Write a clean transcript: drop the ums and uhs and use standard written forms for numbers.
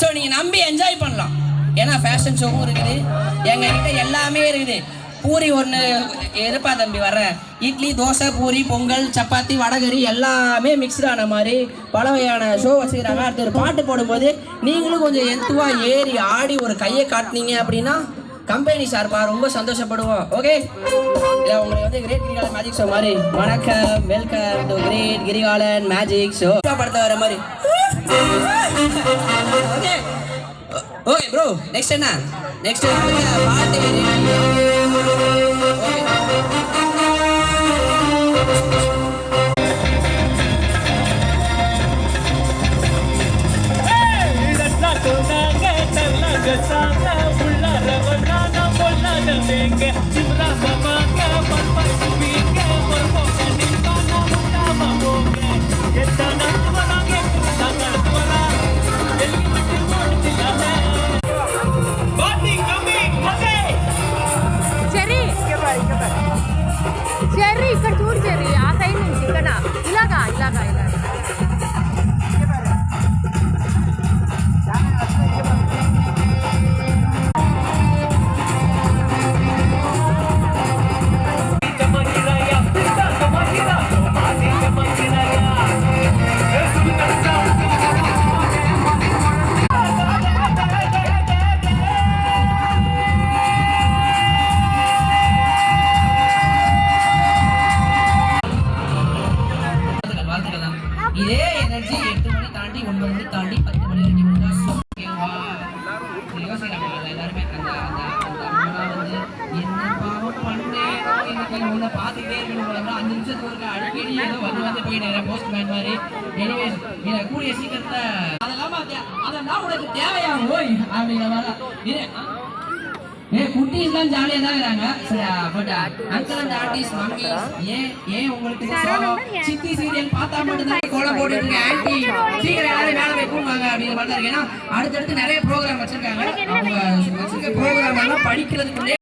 So நீங்கள் நம்பி enjoy பண்ணலாம். ஏன்னா ஃபேஷன் ஷோவும் இருக்குது, எங்ககிட்ட எல்லாமே இருக்குது. பூரி ஒன்று எதுப்பா தம்பி வர்றேன், இட்லி தோசை பூரி பொங்கல் சப்பாத்தி வடகறி எல்லாமே மிக்ஸ்டான மாதிரி பல வகையான ஷோ வச்சுக்கிறாங்க. அடுத்து ஒரு பாட்டு போடும்போது நீங்களும் கொஞ்சம் எத்துவாக ஏறி ஆடி ஒரு கையை காட்டினீங்க அப்படின்னா கம்பெனி சார்பா ரொம்ப சந்தோஷப்படுவோம். ஓகே, இல்லை உங்களுக்கு வந்து கிரேட் கிரிகாலன் மேஜிக் ஷோ மாதிரி வணக்கம் welcome to great Kirikalan magic show படத்தை வர மாதிரி. ஓகே ஓகே ப்ரோ, நெக்ஸ்ட் என்ன? நெக்ஸ்ட் பாட்டு చెర్రీ ఇక్కడ చూడు చెర్రీ ఆ సైడ్ నుంచి ఇక్కడ ఇలాగా ఇలాగా ఇలాగా இதே எனர்ஜி 8 மணி தாண்டி 9 மணி தாண்டி 10 மணி வரைக்கும் தான் யோசிக்கிறாங்க எல்லாருமே. வந்து என்ன பாவம் பண்ணேனோ எனக்கு உன்னை பார்த்துக்கிட்டே இருக்கணும் 5 நிமிஷத்துக்கு ஒரு அடிக்கடி ஏதோ வந்து போயிட்டு போஸ்ட் மேன் மாதிரி. எனிவேஸ் கூடிய சீக்கிரத்தில் அதெல்லாம் உனக்கு தேவையா ஓய் அப்படிங்கிற மாதிரி. குட்டீஸ் தான் ஜாலியாக தான் இருக்கிறாங்க. But uncle and Andes mummy's ஏன் உங்களுக்கு சித்தி சீரியல் பார்த்தா மட்டும்தான் கோலம் போட்டுருங்க ஆன்டி சீக்கிரம் யாரும் வேலை போய் கூடுவாங்க அப்படிங்கிற மாதிரி தான் இருக்கு. ஏன்னா அடுத்தடுத்து நிறைய ப்ரோக்ராம் வச்சிருக்காங்க. அவங்க வச்சிருக்க ப்ரோக்ராம் எல்லாம் படிக்கிறதுக்குள்ளே